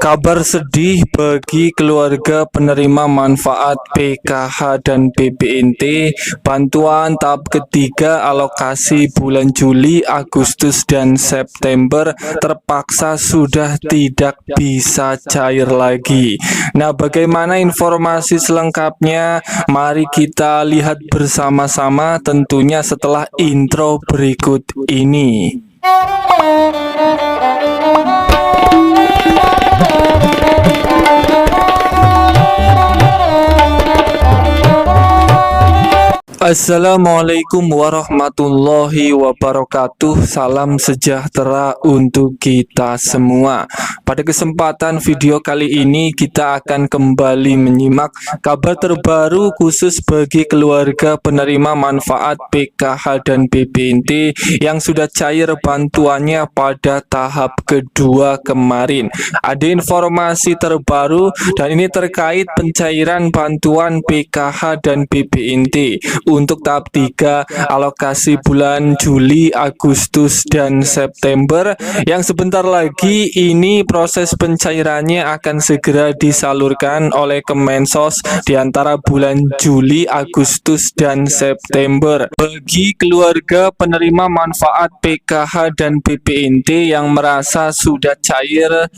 Kabar sedih bagi keluarga penerima manfaat PKH dan BPNT. Bantuan tahap ketiga alokasi bulan Juli, Agustus, dan September terpaksa sudah tidak bisa cair lagi. Nah, bagaimana informasi selengkapnya? Mari kita lihat bersama-sama, tentunya setelah intro berikut ini. Assalamualaikum warahmatullahi wabarakatuh. Salam sejahtera untuk kita semua. Pada kesempatan video kali ini kita akan kembali menyimak kabar terbaru khusus bagi keluarga penerima manfaat PKH dan BPNT yang sudah cair bantuannya pada tahap kedua kemarin. Ada informasi terbaru dan ini terkait pencairan bantuan PKH dan BPNT untuk tahap 3 alokasi bulan Juli, Agustus, dan September yang sebentar lagi ini proses pencairannya akan segera disalurkan oleh Kemensos di antara bulan Juli, Agustus, dan September. Bagi keluarga penerima manfaat PKH dan BPNT yang merasa sudah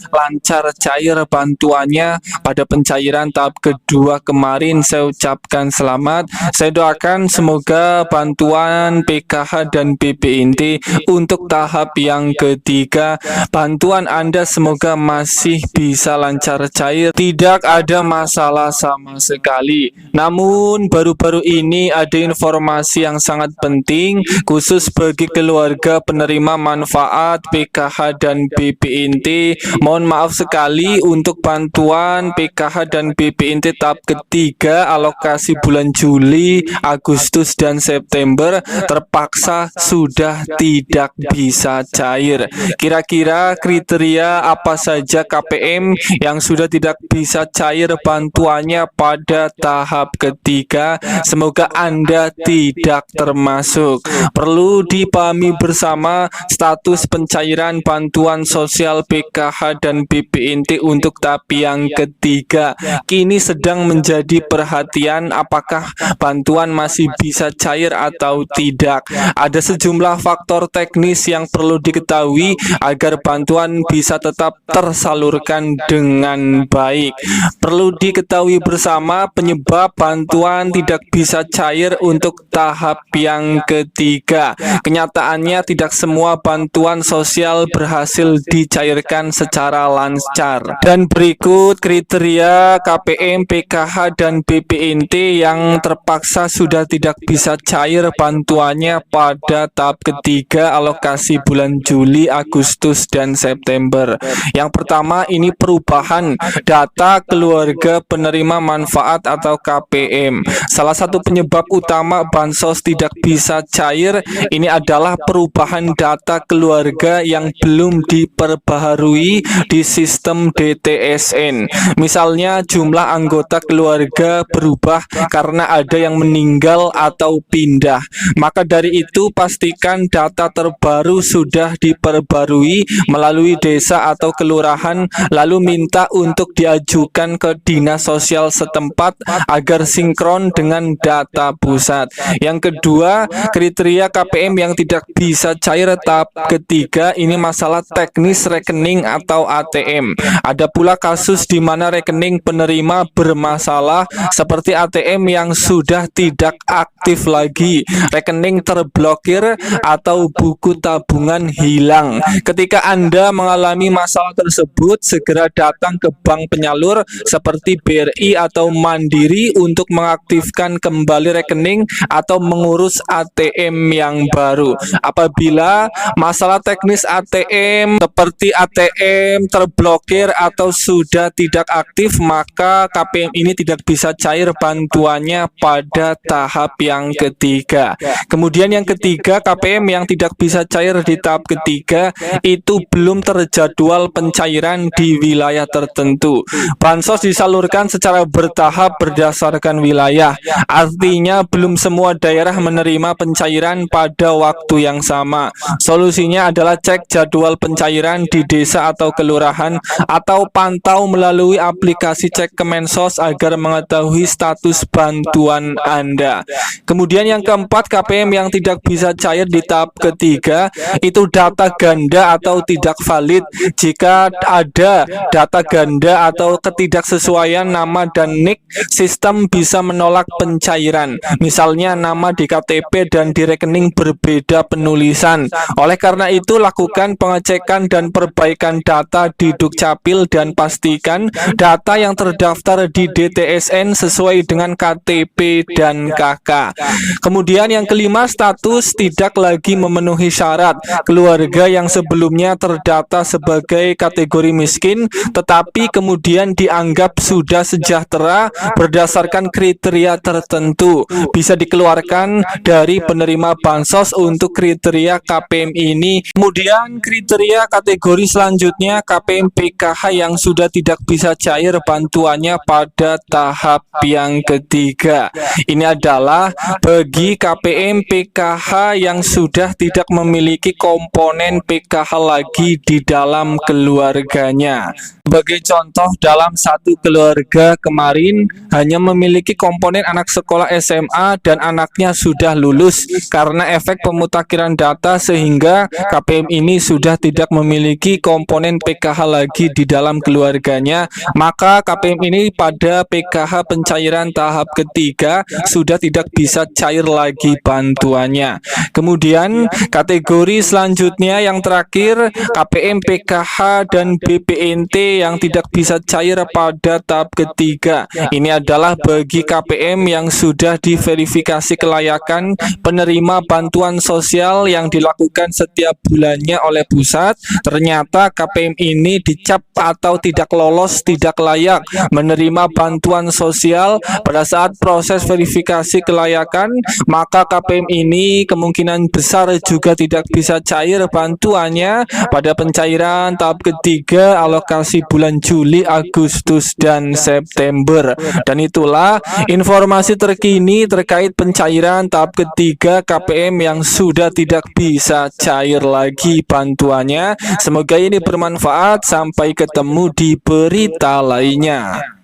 lancar cair bantuannya pada pencairan tahap kedua kemarin, saya ucapkan selamat. Saya doakan semoga bantuan PKH dan BPNT untuk tahap yang ketiga, bantuan Anda semoga masih bisa lancar cair, tidak ada masalah sama sekali. Namun baru-baru ini ada informasi yang sangat penting khusus bagi keluarga penerima manfaat PKH dan BPNT. Mohon maaf sekali untuk bantuan PKH dan BPNT tahap ketiga alokasi bulan Juli, Agustus, dan September terpaksa sudah tidak bisa cair. Kira-kira kriteria apa saja KPM yang sudah tidak bisa cair bantuannya pada tahap ketiga? Semoga Anda tidak termasuk. Perlu dipahami bersama, status pencairan bantuan sosial PKH dan BPNT untuk tahap yang ketiga kini sedang menjadi perhatian. Apakah bantuan masih bisa cair atau tidak? Ada sejumlah faktor teknis yang perlu diketahui agar bantuan bisa tetap tersalurkan dengan baik. Perlu diketahui bersama penyebab bantuan tidak bisa cair untuk tahap yang ketiga. Kenyataannya tidak semua bantuan sosial berhasil dicairkan secara lancar. Dan berikut kriteria KPM, PKH, dan BPNT yang terpaksa sudah tidak bisa cair bantuannya pada tahap ketiga alokasi bulan Juli, Agustus, dan September. Yang pertama, ini perubahan data keluarga penerima manfaat atau KPM. Salah satu penyebab utama bansos tidak bisa cair ini adalah perubahan data keluarga yang belum diperbaharui di sistem DTSN. Misalnya jumlah anggota keluarga berubah karena ada yang meninggal atau pindah. Maka dari itu pastikan data terbaru sudah diperbarui melalui desa atau kelurahan, lalu minta untuk diajukan ke dinas sosial setempat agar sinkron dengan data pusat. Yang kedua, kriteria KPM yang tidak bisa cair tahap ketiga ini masalah teknis rekening atau ATM. Ada pula kasus di mana rekening penerima bermasalah seperti ATM yang sudah tidak aktif lagi, rekening terblokir, atau buku tabungan hilang. Ketika Anda mengalami masalah tersebut, segera datang ke bank penyalur seperti BRI atau Mandiri untuk mengaktifkan kembali rekening atau mengurus ATM yang baru. Apabila masalah teknis ATM seperti ATM terblokir atau sudah tidak aktif, maka KPM ini tidak bisa cair bantuannya pada tahap tahap yang ketiga. Kemudian yang ketiga, KPM yang tidak bisa cair di tahap ketiga itu belum terjadwal pencairan di wilayah tertentu. Bansos disalurkan secara bertahap berdasarkan wilayah. Artinya belum semua daerah menerima pencairan pada waktu yang sama. Solusinya adalah cek jadwal pencairan di desa atau kelurahan atau pantau melalui aplikasi Cek Kemensos agar mengetahui status bantuan Anda. Kemudian yang keempat, KPM yang tidak bisa cair di tahap ketiga itu data ganda atau tidak valid. Jika ada data ganda atau ketidaksesuaian nama dan NIK, sistem bisa menolak pencairan. Misalnya nama di KTP dan di rekening berbeda penulisan. Oleh karena itu, lakukan pengecekan dan perbaikan data di Dukcapil dan pastikan data yang terdaftar di DTSN sesuai dengan KTP dan KK. Kemudian yang kelima, status tidak lagi memenuhi syarat. Keluarga yang sebelumnya terdata sebagai kategori miskin tetapi kemudian dianggap sudah sejahtera berdasarkan kriteria tertentu bisa dikeluarkan dari penerima bansos untuk kriteria KPM ini. Kemudian kriteria kategori selanjutnya, KPM PKH yang sudah tidak bisa cair bantuannya pada tahap yang ketiga. Ini adalah bagi KPM PKH yang sudah tidak memiliki komponen PKH lagi di dalam keluarganya. Sebagai contoh, dalam satu keluarga kemarin hanya memiliki komponen anak sekolah SMA dan anaknya sudah lulus. Karena efek pemutakhiran data sehingga KPM ini sudah tidak memiliki komponen PKH lagi di dalam keluarganya, maka KPM ini pada PKH pencairan tahap ketiga sudah tidak bisa cair lagi bantuannya. Kemudian kategori selanjutnya yang terakhir, KPM PKH dan BPNT yang tidak bisa cair pada tahap ketiga. Ini adalah bagi KPM yang sudah diverifikasi kelayakan penerima bantuan sosial yang dilakukan setiap bulannya oleh pusat. Ternyata KPM ini dicap atau tidak lolos, tidak layak menerima bantuan sosial pada saat proses verifikasi kelayakan, maka KPM ini kemungkinan besar juga tidak bisa cair bantuannya pada pencairan tahap ketiga alokasi bulan Juli, Agustus, dan September. Dan itulah informasi terkini terkait pencairan tahap ketiga KPM yang sudah tidak bisa cair lagi bantuannya. Semoga ini bermanfaat. Sampai ketemu di berita lainnya.